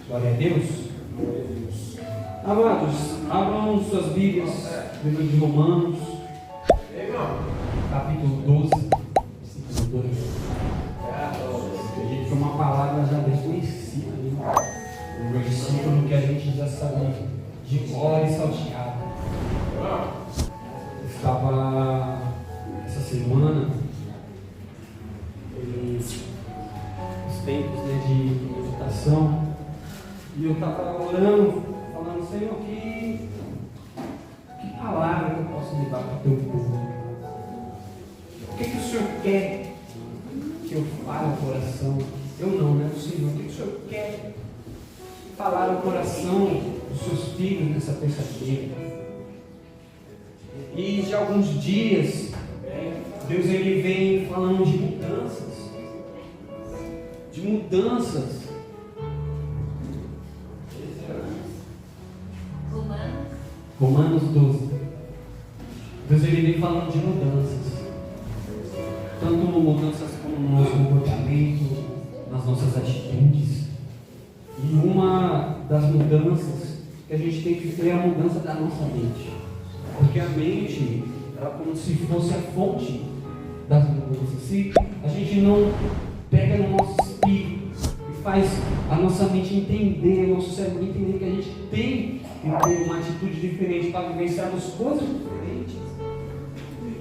Glória a Deus. Amados, abram suas Bíblias, livro de Romanos, capítulo 12, versículo 2. Acredito que é uma palavra já desconhecida, um versículo que a gente já sabe de cor e salteado. Eu estava essa semana nos tempos de meditação e eu estava orando, falando: Senhor, que palavra que eu posso levar para o teu povo? O que o Senhor quer que eu fale ao coração? Eu não, né? O Senhor. O que o Senhor quer falar ao coração dos seus filhos nessa terça-feira? E de alguns dias, Deus ele vem falando de mudanças. De mudanças. Romanos 12. Deus ele vem falando de mudanças. Tanto mudanças como no nosso comportamento, nas nossas atitudes. E uma das mudanças que a gente tem que ter é a mudança da nossa mente. Porque a mente, ela é como se fosse a fonte das mudanças. Se a gente não pega no nosso espírito e faz a nossa mente entender, o nosso cérebro entender que a gente tem que ter uma atitude diferente para vivenciarmos coisas diferentes.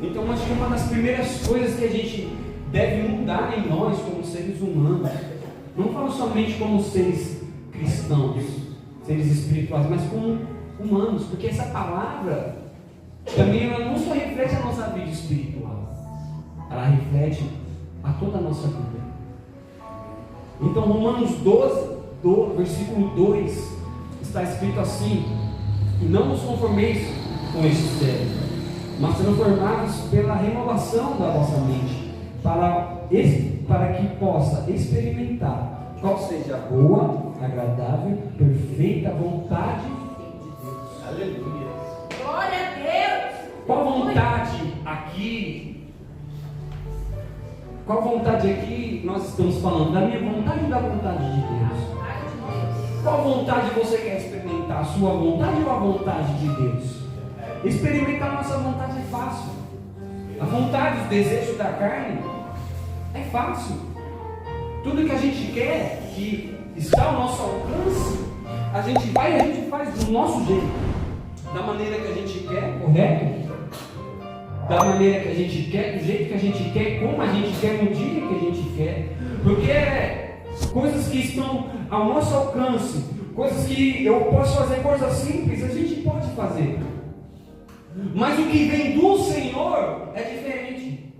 Então, acho que uma das primeiras coisas que a gente deve mudar em nós como seres humanos, não falo somente como seres cristãos, seres espirituais, mas como humanos, porque essa palavra também ela não só reflete a nossa vida espiritual, ela reflete a toda a nossa vida. Então, Romanos 12, versículo 2, está escrito assim: não nos conformeis com este século, mas transformados pela renovação da vossa mente, para que possa experimentar qual seja a boa, agradável, perfeita vontade de Deus. Aleluia! Glória a Deus! Qual vontade aqui? Qual vontade aqui nós estamos falando? Da minha vontade ou da vontade de Deus? Qual vontade você quer experimentar? A sua vontade ou a vontade de Deus? Experimentar a nossa vontade é fácil. A vontade, os desejos da carne é fácil. Tudo que a gente quer, que está ao nosso alcance, a gente vai e a gente faz do nosso jeito, da maneira que a gente quer, correto? Da maneira que a gente quer, do jeito que a gente quer, como a gente quer, no dia que a gente quer. Porque coisas que estão ao nosso alcance, coisas que eu posso fazer, coisas simples, a gente pode fazer. Mas o que vem do Senhor é diferente.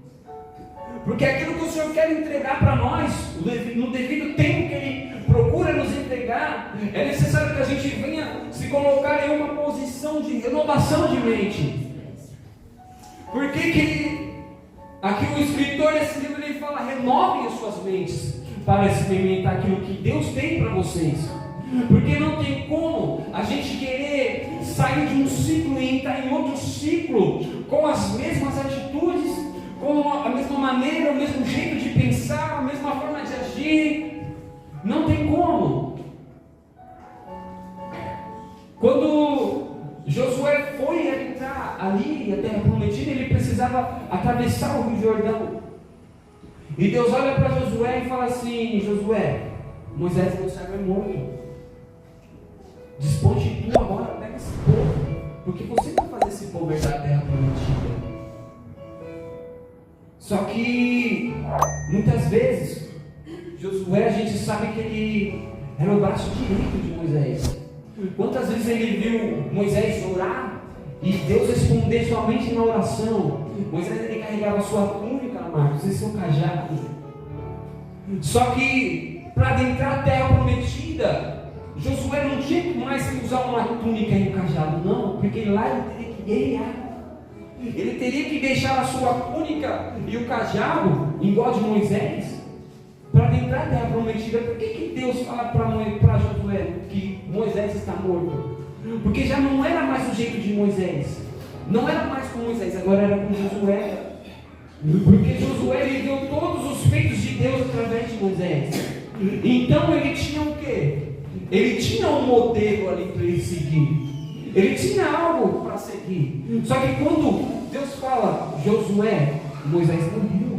Porque aquilo que o Senhor quer entregar para nós, no devido tempo que Ele procura nos entregar, é necessário que a gente venha se colocar em uma posição de renovação de mente. Por que aqui o escritor desse livro ele fala: renovem as suas mentes para experimentar aquilo que Deus tem para vocês? Porque não tem como a gente querer sair de um ciclo e entrar em outro ciclo com as mesmas atitudes, com a mesma maneira, o mesmo jeito de pensar, a mesma forma de agir. Não tem como. Quando Josué foi entrar ali a terra prometida, ele precisava atravessar o Rio Jordão. E Deus olha para Josué e fala assim: Josué, Moisés, meu servo, é morto. Desponte tu agora, pega esse povo, porque você vai fazer esse povo herdar a terra prometida. Só que muitas vezes Josué, a gente sabe que ele era o braço direito de Moisés. Quantas vezes ele viu Moisés orar e Deus responder somente na oração? Moisés ele carregava sua túnica, Marcos, e seu cajado. Só que para adentrar a terra prometida, Josué não tinha mais que usar uma túnica e um cajado, não, porque lá ele teria que guerrear. Ele teria que deixar a sua túnica e o cajado, igual de Moisés, para adentrar a terra prometida. Por que Deus fala para Josué que Moisés está morto? Porque já não era mais o jeito de Moisés. Não era mais com Moisés, agora era com Josué. Porque Josué ele viu todos os feitos de Deus através de Moisés. Então ele tinha o quê? ele tinha um modelo ali para ele seguir. Ele tinha algo para seguir. Só que quando Deus fala, Josué, Moisés morreu.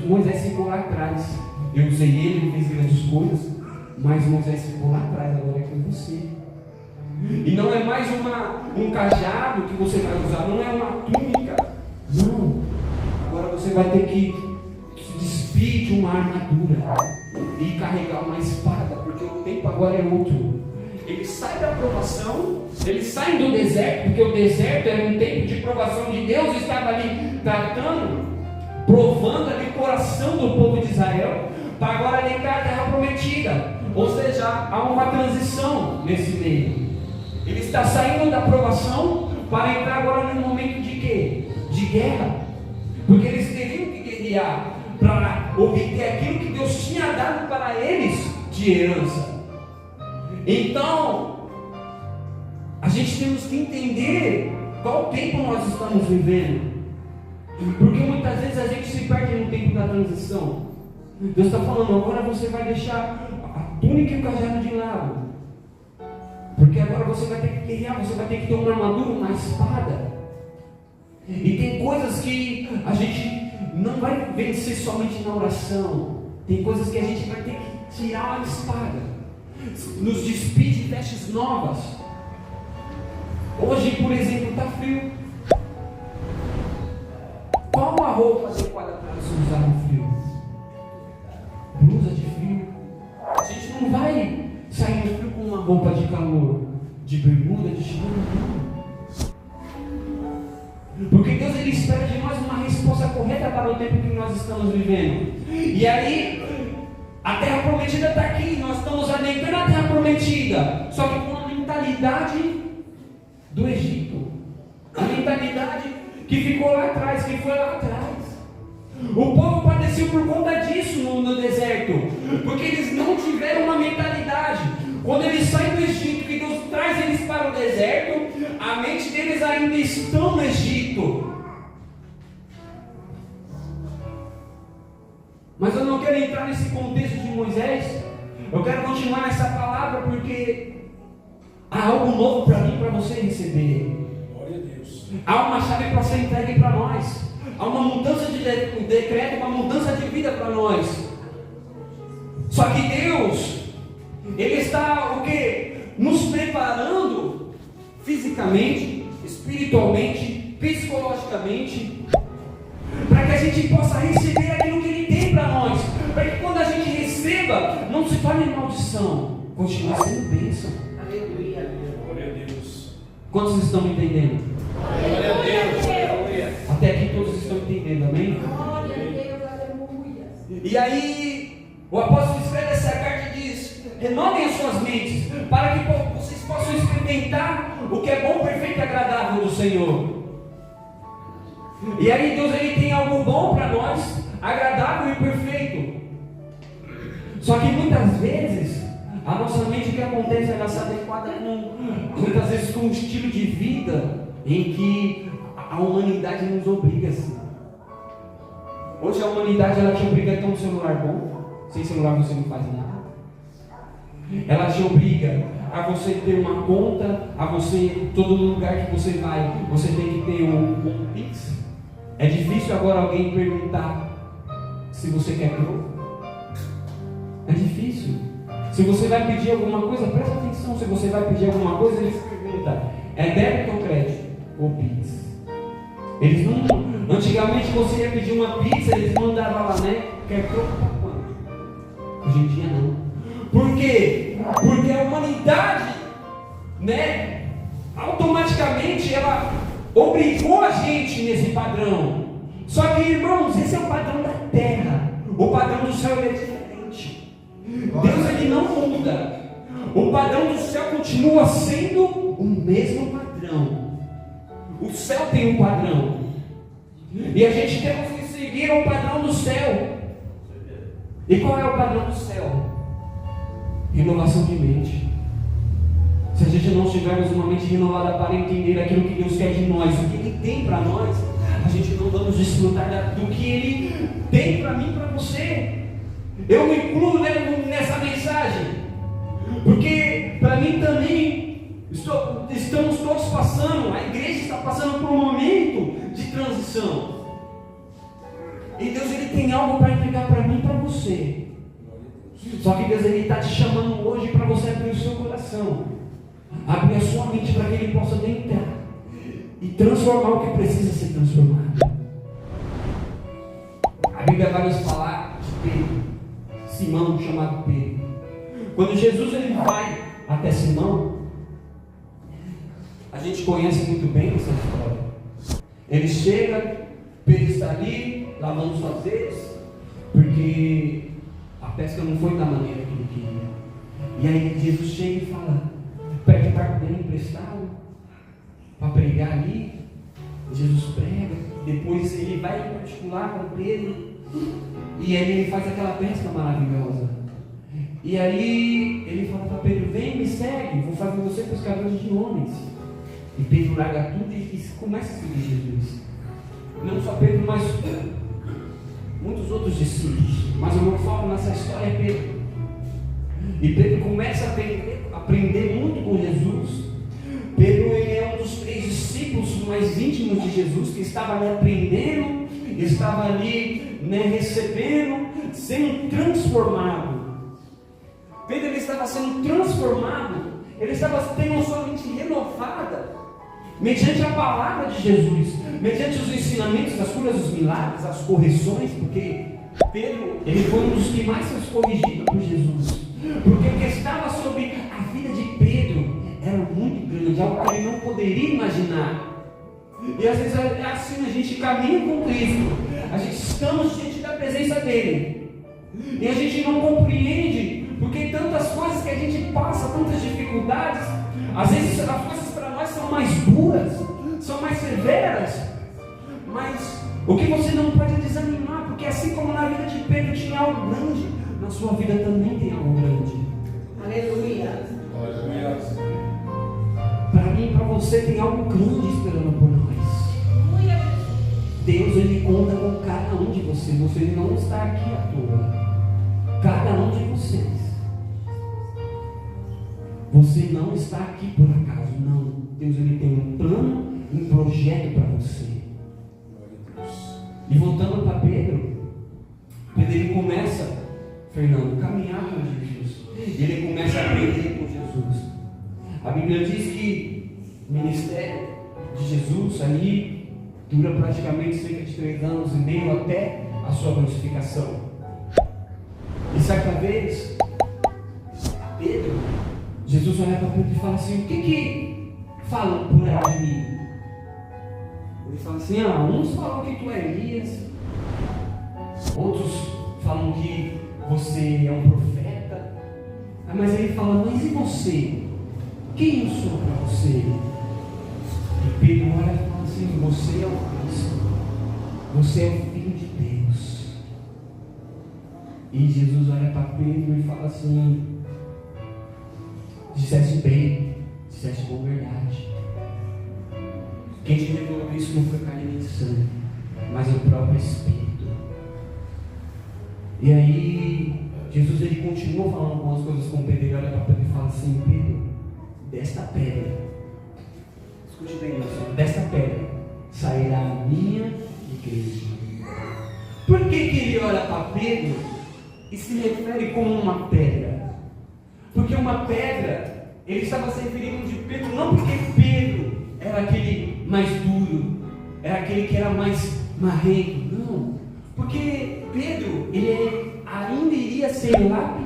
Moisés ficou lá atrás. Eu usei ele fez grandes coisas, mas Moisés ficou lá atrás, agora é com você. E não é mais um cajado que você vai usar, não é uma túnica. Não. Agora você vai ter que se despir de uma armadura e carregar uma espada, porque o tempo agora é outro. Ele sai da provação, eles saem do deserto, porque o deserto era um tempo de provação de Deus, estava ali tratando, provando ali o coração do povo de Israel, para agora entrar na terra prometida. Ou seja, há uma transição nesse meio. Ele está saindo da provação para entrar agora num momento de quê? De guerra. Porque eles teriam que guerrear para obter aquilo que Deus tinha dado para eles de herança. Então, a gente temos que entender qual tempo nós estamos vivendo. Porque muitas vezes a gente se perde no tempo da transição. Deus está falando, agora você vai deixar a túnica e o cajado de lado. Porque agora você vai ter que guerrear, você vai ter que ter uma armadura, uma espada. E tem coisas que a gente não vai vencer somente na oração. Tem coisas que a gente vai ter que tirar a espada, nos despir de vestes novas. Hoje, por exemplo, está frio. Qual a roupa adequada para se usar no frio? Blusa de frio. A gente não vai sair no frio com uma roupa de calor, de bermuda, de chinelo. Porque Deus ele espera de nós uma resposta correta para o tempo que nós estamos vivendo. E aí, a terra prometida está aqui, nós estamos adentrando a terra prometida, só que com a mentalidade do Egito, a mentalidade que ficou lá atrás, que foi lá atrás. O povo padeceu por conta disso no deserto, porque eles não tiveram uma mentalidade. Quando eles saem do Egito, que Deus traz eles para o deserto, a mente deles ainda estão no Egito. Mas eu não quero entrar nesse contexto de Moisés. Eu quero continuar nessa palavra porque há algo novo para mim, para você receber. Glória a Deus. Há uma chave para ser entregue para nós. Há uma mudança de decreto, uma mudança de vida para nós. Só que Deus, Ele está o quê? Nos preparando fisicamente, espiritualmente, psicologicamente, para que a gente possa receber aquilo que Ele tem para nós, para que quando a gente receba, não se torne maldição, continue sendo bênção. Aleluia. Glória a Deus. Quantos estão entendendo? Glória a Deus. Até aqui todos estão entendendo, amém? Glória a Deus, aleluia. E aí, o apóstolo escreve essa carta e diz: renovem as suas mentes, para que vocês possam experimentar o que é bom, perfeito e agradável do Senhor. E aí Deus ele tem algo bom para nós, agradável e perfeito. Só que muitas vezes a nossa mente, o que acontece, ela se adequada muitas vezes com um estilo de vida em que a humanidade nos obriga assim. Hoje a humanidade ela te obriga a ter um celular bom. Sem celular você não faz nada. Ela te obriga a você ter uma conta, a você, todo lugar que você vai, você tem que ter um Pix. É difícil agora alguém perguntar se você quer troco. É difícil. Se você vai pedir alguma coisa, presta atenção. Se você vai pedir alguma coisa, eles perguntam: é débito ou crédito? Ou Pix? Eles não. Antigamente você ia pedir uma pizza, eles mandavam lá, né? Quer troco para quanto? Hoje em dia não. Por quê? Porque a humanidade, né? Automaticamente ela obrigou a gente nesse padrão. Só que, irmãos, esse é o padrão da terra. O padrão do céu é diferente. Deus ele não muda. O padrão do céu continua sendo o mesmo padrão. O céu tem um padrão. E a gente temos que seguir o padrão do céu. E qual é o padrão do céu? Renovação de mente. Se a gente não tivermos uma mente renovada para entender aquilo que Deus quer de nós, o que Ele tem para nós, a gente não vamos desfrutar do que Ele tem para mim e para você. Eu me incluo nessa mensagem, Porque para mim também estamos todos passando, a igreja está passando por um momento de transição. E Deus ele tem algo para entregar para mim e para você. Só que Deus ele está te chamando hoje para você abrir o seu coração, abrir a sua mente para que Ele possa adentrar e transformar o que precisa ser transformado. A Bíblia vai nos falar de Pedro, Simão chamado Pedro. Quando Jesus ele vai até Simão, a gente conhece muito bem essa história. Ele chega, Pedro está ali lavando suas redes, porque a pesca não foi da maneira que ele queria. E aí Jesus chega e fala, pede o barco dele emprestado para pregar ali. Jesus prega, depois ele vai em particular com Pedro, e aí ele faz aquela pesca maravilhosa. E aí ele fala para Pedro, vem, me segue, vou fazer você pescadores de homens. E Pedro larga tudo e começa a seguir Jesus. Não só Pedro, mas muitos outros discípulos. Mas o meu foco nessa história é Pedro. E Pedro começa a aprender muito com Jesus. Pedro ele é um dos 3 discípulos mais íntimos de Jesus, que estava ali aprendendo, estava ali recebendo, sendo transformado. Pedro ele estava sendo transformado, ele estava tendo a sua mente renovada, mediante a palavra de Jesus, mediante os ensinamentos, as curas, os milagres, as correções, porque Pedro ele foi um dos que mais foi corrigido por Jesus, porque o que estava sobre a vida de Pedro era muito grande, algo que ele não poderia imaginar. E às vezes é assim, a gente caminha com Cristo, a gente estamos diante da presença dele, e a gente não compreende, porque tantas coisas que a gente passa, tantas dificuldades, às vezes as coisas para nós são mais duras, são mais severas, mas o que você não pode desanimar, porque assim como na vida de Pedro tinha algo grande, na sua vida também tem algo grande. Aleluia. Para mim e para você tem algo grande esperando por nós. Deus ele conta com cada um de vocês. Você não está aqui à toa. Cada um de vocês. Você não está aqui por acaso, não. Deus ele tem um plano, um projeto para você. E voltando para Pedro ele começa, Fernando, a caminhar com Jesus. Ele começa a aprender com Jesus. A Bíblia diz que o ministério de Jesus ali dura praticamente cerca de 3 anos e meio até a sua crucificação. E certa vez, Pedro, Jesus olha para Pedro e fala assim: o que falam por aí de mim? Ele fala assim: uns falam que tu é Elias, outros falam que você é um profeta. Mas ele fala: mas e você? Quem eu sou para você? E Pedro olha e fala assim: você é o Cristo, você é o Filho de Deus. E Jesus olha para Pedro e fala assim: disseste bem, disseste com verdade. Quem te revelou isso não foi carne nem sangue, mas o próprio Espírito. E aí Jesus ele continua falando algumas coisas com Pedro. Ele olha para Pedro e fala assim: Pedro, desta pedra, escute bem isso, desta pedra sairá a minha igreja. Por que ele olha para Pedro e se refere como uma pedra? Porque uma pedra, ele estava se referindo de Pedro, não porque Pedro era aquele mais duro, era aquele que era mais marrento, não, porque Pedro, ele ainda iria ser lapidado.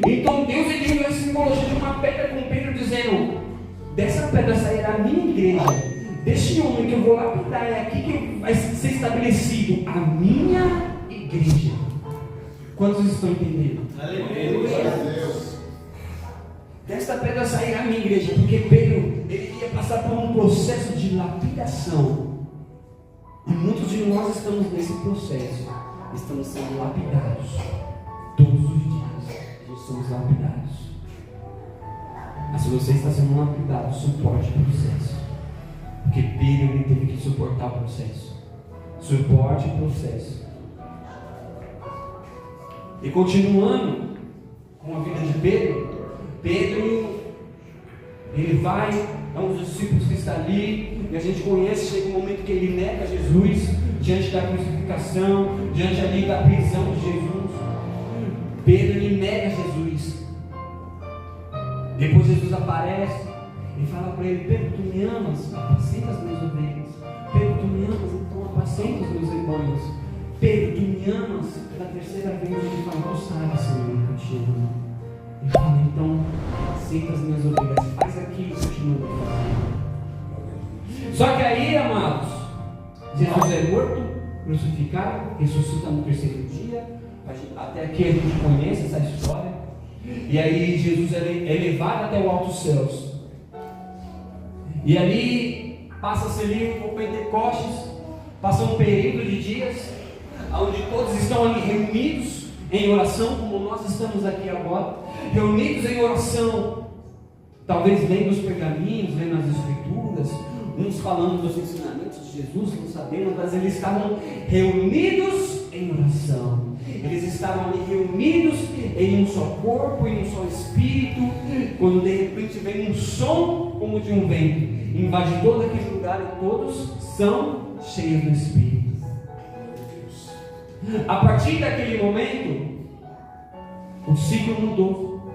Então Deus ele deu a simbologia de uma pedra com Pedro, dizendo: dessa pedra sairá a minha igreja, deste homem que eu vou lapidar, é aqui que vai ser estabelecido a minha igreja. Quantos estão entendendo? Aleluia. Desta pedra sairá a minha igreja, porque Pedro ele ia passar por um processo de lapidação. E muitos de nós estamos nesse processo. Estamos sendo lapidados. Todos os dias nós somos lapidados. Mas se você está sendo lapidado, suporte o processo. Porque Pedro ele teve que suportar o processo. Suporte o processo. E continuando com a vida de Pedro. Pedro, ele vai, é um dos discípulos que está ali, e a gente conhece, chega um momento que ele nega Jesus, diante da crucificação, diante ali da prisão de Jesus. Pedro, ele nega Jesus. Depois Jesus aparece e fala para ele: Pedro, tu me amas? Apacenta as minhas ovelhas. Pedro, tu me amas? Então apacenta os meus rebanhos. Pedro, tu me amas? Pela terceira vez ele fala: tu sabes, Senhor, que eu te amo. Ele fala: então apacenta as minhas ovelhas. Faz aquilo que eu te mando fazer. Só que aí, amados, Jesus é morto, crucificado, ressuscita no terceiro dia. Até aqui a gente conhece essa história. E aí Jesus é levado até o alto céus. E ali passa-se ali o Pentecostes, passa um período de dias, onde todos estão ali reunidos em oração, como nós estamos aqui agora, reunidos em oração, talvez lendo os pergaminhos, lendo as escrituras, uns falando dos ensinamentos de Jesus, não sabemos, mas eles estavam reunidos em oração. Eles estavam ali reunidos em um só corpo, em um só espírito, quando de repente vem um som como de um vento, invade todo aquele lugar e todos são cheios do Espírito. A partir daquele momento, o ciclo mudou.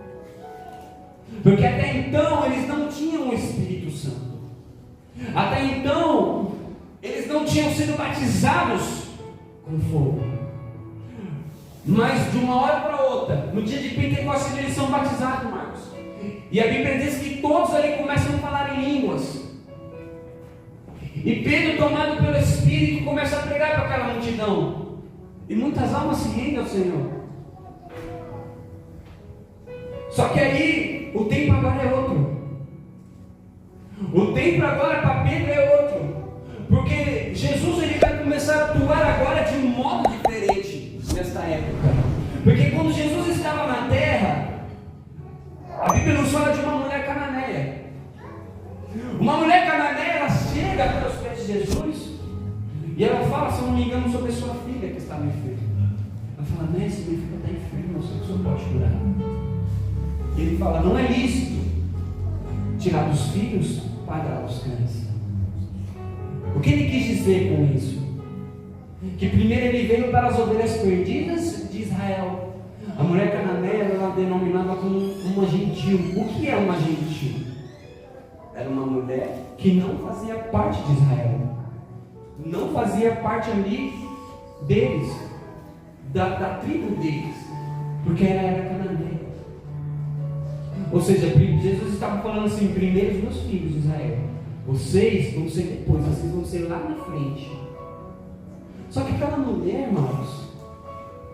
Porque até então eles não tinham o Espírito Santo. Até então, eles não tinham sido batizados com fogo. Mas de uma hora para outra, no dia de Pentecostes, eles são batizados, Marcos. E a Bíblia diz que todos ali começam a falar em línguas. E Pedro, tomado pelo Espírito, começa a pregar para aquela multidão. E muitas almas se rendem ao Senhor. Só que aí, o tempo agora é outro. O tempo agora para Pedro é outro. Porque Jesus ele vai começar a atuar agora de um modo diferente nesta época. Porque quando Jesus estava na terra, a Bíblia nos fala de uma mulher cananeia. Uma mulher cananeia, ela chega pelos pés de Jesus e ela fala, se eu não me engano, sobre a sua filha que estava enferma. Ela fala: mestre, minha filha está enferma, não sei se o senhor pode curar. E ele fala: não é lícito tirar dos filhos para dar aos cães. O que ele quis dizer com isso? Que primeiro ele veio para as ovelhas perdidas de Israel. A mulher cananeia ela denominava como uma gentil. O que é uma gentil? Era uma mulher que não fazia parte de Israel, não fazia parte ali deles, da tribo deles, porque ela era cananeia. Ou seja, Jesus estava falando assim: primeiro os meus filhos de Israel, vocês vão ser depois, vocês vão ser lá na frente. Só que aquela mulher, irmãos,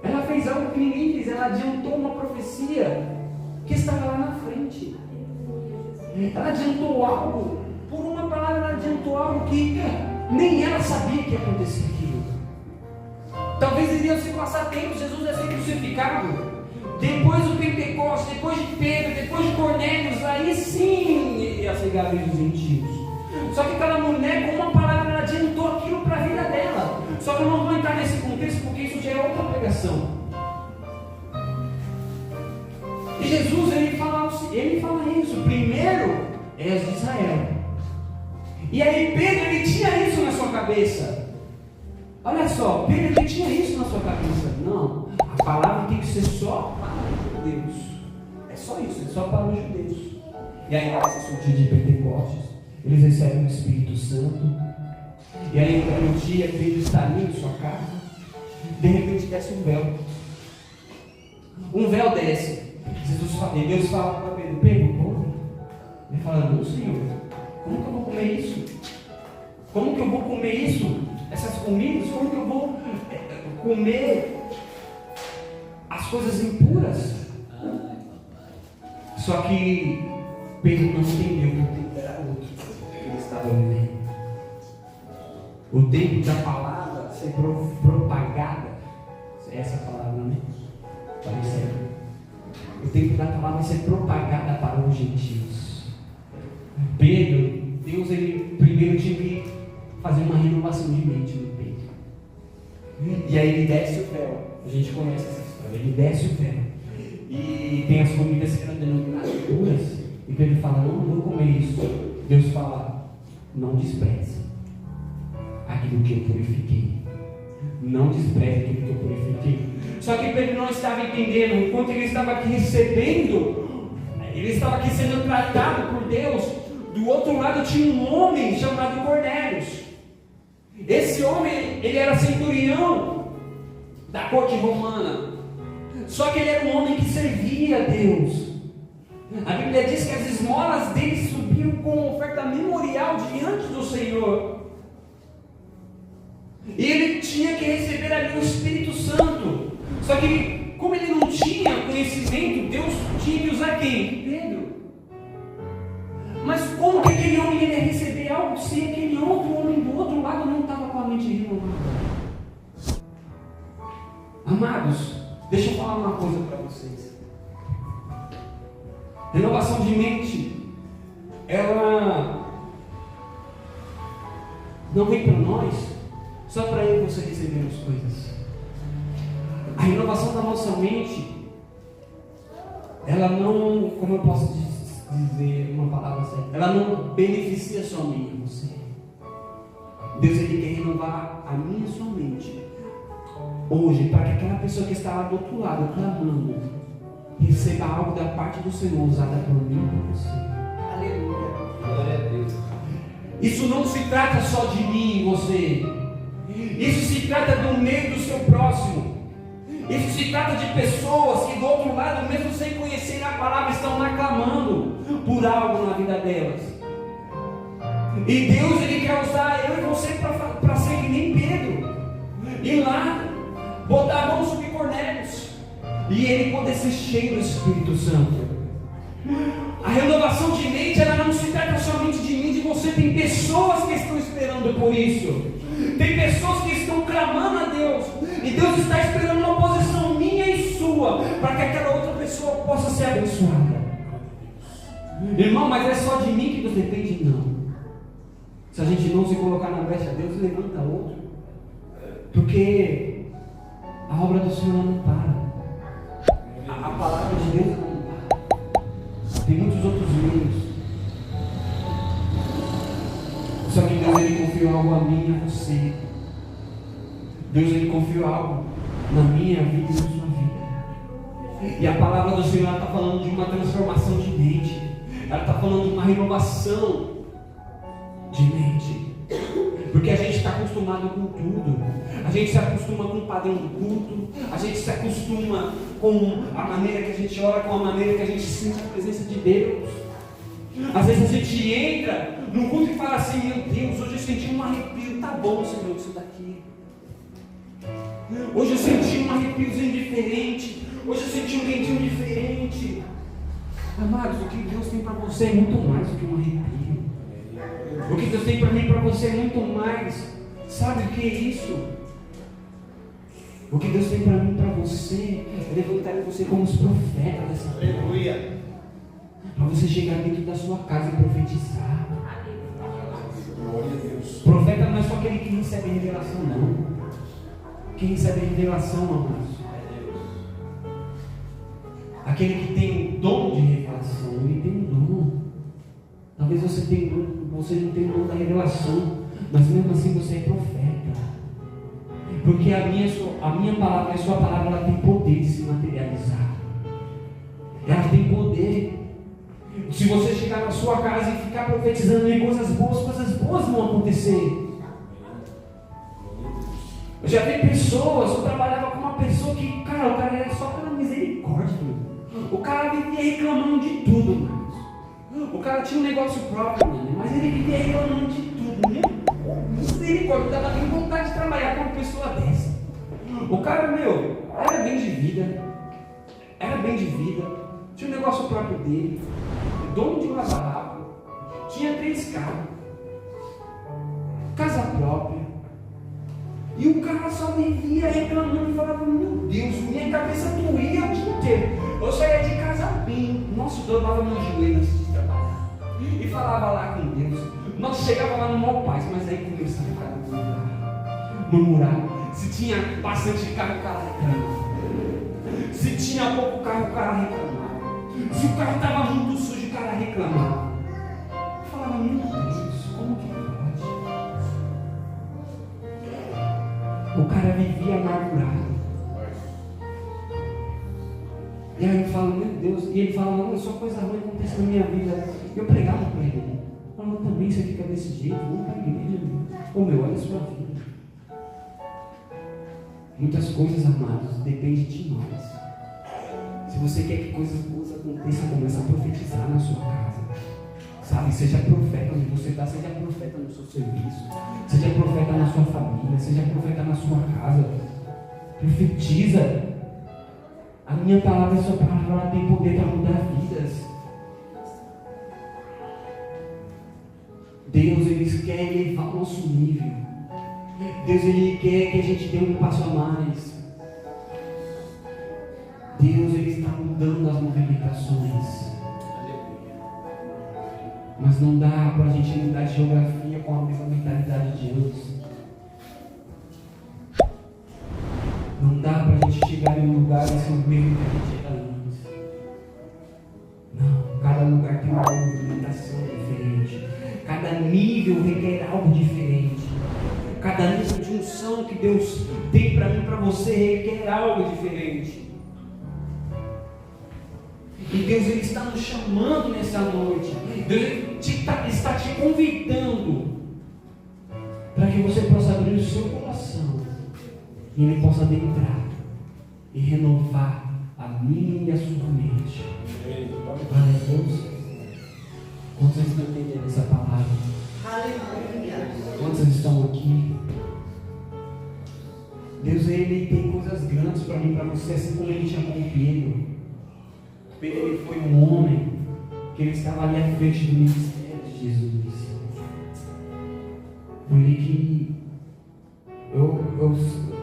ela fez algo que ninguém fez. Ela adiantou uma profecia que estava lá na frente. Ela adiantou algo, por uma palavra, ela adiantou algo que nem ela sabia que ia acontecer aquilo. Talvez iriam se passar tempo, Jesus ia ser crucificado. Depois do Pentecostes, depois de Pedro, depois de Cornélios, aí sim ia ser Gabriel dos gentios. Só que aquela mulher, com uma palavra, ela adiantou aquilo para a vida dela. Só que eu não vou entrar nesse contexto, porque isso já é outra pregação. E Jesus, ele fala isso: primeiro é as de Israel. E aí Pedro, ele tinha isso na sua cabeça. Olha só, Pedro, ele tinha isso na sua cabeça. Não, a palavra tem que ser só para os judeus. É só isso, é só para os judeus. E aí começa o dia de Pentecostes, eles recebem o Espírito Santo. E aí no dia, Pedro está ali em sua casa, de repente desce um véu. Um véu desce. Deus fala para Pedro: Pedro, come. Ele fala: não, Senhor, como que eu vou comer isso? Como que eu vou comer isso? Essas comidas, como que eu vou comer as coisas impuras? Só que Pedro não entendeu que o tempo era outro que ele estava vivendo. O tempo da palavra ser propagada. Essa é a palavra, né? Parece. O tempo da palavra ser propagada para os gentios. Pedro, Deus, ele primeiro tinha que fazer uma renovação de mente no Pedro. E aí ele desce o véu. A gente conhece essa história. Ele desce o véu. E tem as comidas que eram denominadas puras. E Pedro fala, não vou comer isso. Deus fala, não despreze aquilo que eu purifiquei. Não despreze aquilo que eu purifiquei. Só que Pedro não estava entendendo. Enquanto ele estava aqui recebendo, ele estava aqui sendo tratado por Deus. Do outro lado tinha um homem chamado Cornélio. Esse homem, ele era centurião da corte romana. Só que ele era um homem que servia a Deus. A Bíblia diz que as esmolas dele subiam com oferta memorial diante do Senhor. E ele tinha que receber ali o Espírito Santo. Só que, como ele não tinha conhecimento, Deus tinha que usar quem? Pedro. Mas como que aquele homem ia receber algo se aquele outro homem do outro lado não estava com a mente renovada? Amados, deixa eu falar uma coisa para vocês. Renovação de mente, ela não vem para nós só para eu e você receber as coisas. A renovação da nossa mente, ela não, como eu posso dizer uma palavra certa, ela não beneficia somente você. Deus, ele quer renovar a minha e a sua mente hoje, para que aquela pessoa que está lá do outro lado clamando receba algo da parte do Senhor usada por mim e por você. Aleluia. Glória a Deus. Isso não se trata só de mim e você. Isso se trata do meio do seu próximo. Isso se trata de pessoas que do outro lado, mesmo sem conhecer a palavra, estão lá clamando por algo na vida delas. E Deus, ele quer usar eu e você para ser que nem Pedro. Ir lá, botar a mão sobre Cornélio e ele poder ser cheio do Espírito Santo. A renovação de mente, ela não se trata somente de mim, de você. Tem pessoas que estão esperando por isso. Tem pessoas que estão clamando a Deus. E Deus está esperando uma posição minha e sua, para que aquela outra pessoa possa ser abençoada. Irmão, mas é só de mim que Deus depende? Não. Se a gente não se colocar na brecha, Deus levanta outro. Porque a obra do Senhor não para. A palavra de Deus não para. Tem muitos outros meios. Só que Deus, ele confiou algo a mim e a você. Deus, ele confiou algo na minha vida e na sua vida. E a palavra do Senhor está falando de uma transformação de mente. Ela está falando de uma renovação de mente. Porque a gente está acostumado com tudo. A gente se acostuma com o padrão do culto. A gente se acostuma com a maneira que a gente ora, com a maneira que a gente sente a presença de Deus. Às vezes a gente entra no culto e fala assim: meu Deus, hoje eu senti um arrepio. Tá bom, Senhor, isso daqui. Hoje eu senti um arrepiozinho diferente. Hoje eu senti um ventinho diferente. Amados, o que Deus tem para você é muito mais do que um arrepio. O que Deus tem para mim e para você é muito mais. Sabe o que é isso? O que Deus tem para mim e para você é levantar você como os profetas dessa terra. Aleluia. Para você chegar dentro da sua casa e profetizar. Glória a Deus. Profeta não é só aquele que recebe revelação, não. Quem recebe revelação, amados, aquele que tem dom de revelação, ele tem dom. Talvez você tenha dom, você não tenha dom da revelação, mas mesmo assim você é profeta. Porque a minha palavra, a sua palavra, ela tem poder de se materializar. Ela tem poder. Se você chegar na sua casa e ficar profetizando em coisas boas vão acontecer. Eu já vi pessoas, eu trabalhava com uma pessoa que, cara, o cara era só pela misericórdia. O cara vivia reclamando de tudo, mano. O cara tinha um negócio próprio, mano, mas ele vivia reclamando de tudo, né? Misericórdia, eu tava com vontade de trabalhar com uma pessoa dessa. O cara, meu, era bem de vida. Tinha um negócio próprio dele. Dono de uma barraca. Tinha 3 carros. Casa própria. E o cara só vivia reclamando e falava: meu Deus, minha cabeça doía o dia inteiro. Eu saía de casa bem. Nossa, eu dobrava meus joelhos antes de trabalhar. E falava lá com Deus. Nossa, chegava lá no mau paz, mas aí começava a murmurar. Se tinha bastante carro, o cara reclamava. Se tinha pouco carro, o cara reclamava. Se o carro estava muito sujo, o cara reclamava. Eu falava, meu Deus, como que pode? O cara vivia amargurado. E aí eu falo, meu Deus, e ele fala, não, só coisa ruim acontece na minha vida. Eu pregava para ele. Eu falava, também você fica desse jeito, vamos para a igreja, meu. Ô meu, olha a sua vida. Muitas coisas, amados, dependem de nós. Se você quer que coisas boas aconteçam, começa a profetizar na sua casa. Sabe, seja profeta onde você está, seja profeta no seu serviço, seja profeta na sua família, seja profeta na sua casa. Profetiza. A minha palavra, a sua palavra, ela tem poder para mudar vidas. Deus, Ele quer elevar o nosso nível. Deus, Ele quer que a gente dê um passo a mais. Deus, Ele está mudando as movimentações. Mas não dá para a gente mudar de geografia com a mesma mentalidade de Deus. Não dá para a gente chegar em um lugar e ser o mesmo que a gente chega antes. Não, cada lugar tem uma movimentação diferente. Cada nível requer algo diferente. Cada nível de unção que Deus tem para mim, para você, requer algo diferente. E Deus, Ele está nos chamando nessa noite. Deus está te convidando para que você possa abrir o seu coração e Ele possa adentrar e renovar a minha e a sua mente. Glória a Deus. Quantos estão entendendo essa palavra? Aleluia. Quantos estão aqui? Deus, Ele tem coisas grandes para mim, para você, assim como Ele chamou o Pedro. Pedro, ele foi um homem que ele estava ali à frente do ministério de Jesus. Foi ele que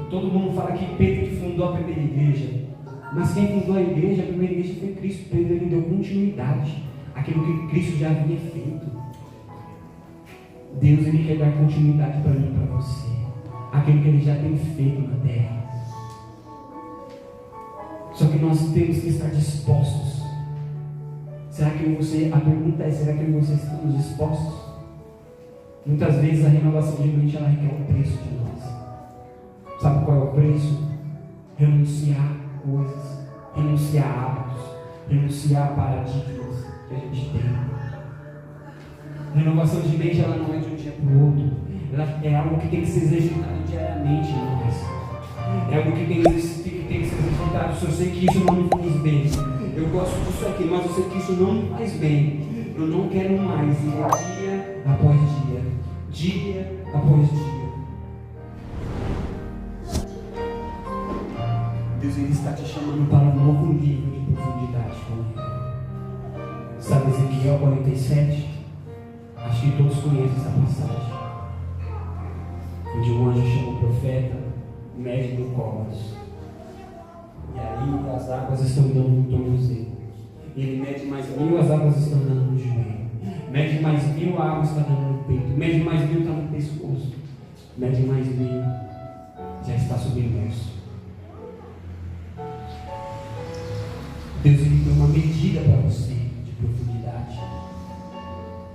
todo mundo fala que Pedro que fundou a primeira igreja, mas quem fundou a primeira igreja foi Cristo. Pedro, ele deu continuidade àquilo que Cristo já havia feito. Deus, Ele quer dar continuidade para mim e para você, aquilo que Ele já tem feito na terra. Só que nós temos que estar dispostos. A pergunta é, será que você estamos dispostos? Muitas vezes a renovação de mente, ela requer um preço de nós. Sabe qual é o preço? Renunciar coisas, renunciar hábitos, renunciar paradigmas que a gente tem. Renovação de mente, ela não é de um dia para o outro. Ela é algo que tem que ser exercitado diariamente em nós. É algo que tem que ser exercitado. Se eu sei que isso não me faz bem, eu gosto disso aqui, mas eu sei que isso não me faz bem, eu não quero mais. E é dia após dia, dia após dia. Deus, Ele está te chamando para um novo nível de profundidade com Ele. Sabe Ezequiel 47? Acho que todos conhecem essa passagem, onde um anjo chama o profeta, mede no cosmos. E aí as águas estão dando no tornozelo. Ele mede mais 1000, as águas estão dando no joelho. Mede mais 1000, a água está dando no peito. Mede mais 1000, está no pescoço. Mede mais 1000, já está submerso. Deus, Ele tem uma medida para você de profundidade.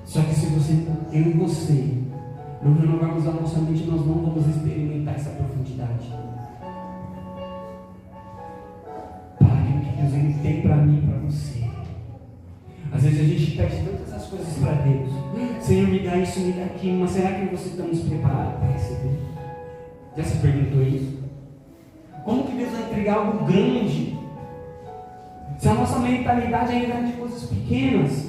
Só que se eu e você não renovarmos a nossa mente, nós não vamos experimentar essa profundidade. Para aquilo que Deus, Ele tem para mim e para você. Às vezes a gente pede tantas as coisas para Deus. Senhor, me dá isso, me dá aquilo. Mas será que você estamos preparados para receber? Já se perguntou isso? Como que Deus vai entregar algo grande se a nossa mentalidade ainda é de coisas pequenas?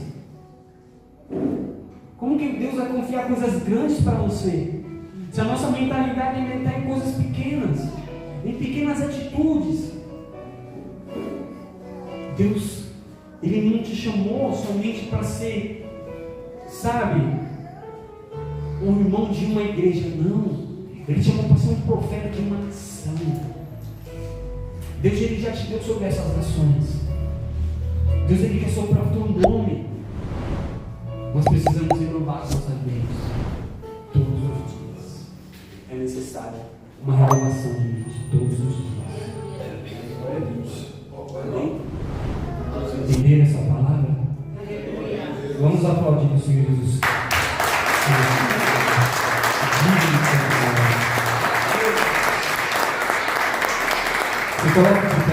Como que Deus vai confiar coisas grandes para você se a nossa mentalidade ainda está em coisas pequenas, em pequenas atitudes? Deus, Ele não te chamou somente para ser, sabe, um irmão de uma igreja, não. Ele te chamou para ser um profeta de uma nação. Deus, Ele já te deu sobre essas nações. Deus, Ele quer soprar o teu nome. Nós precisamos renovar as nossas mentes todos os dias. É necessário uma renovação de mente todos os dias. Glória a Deus. Vamos aplaudir o Senhor Jesus. Se coloca de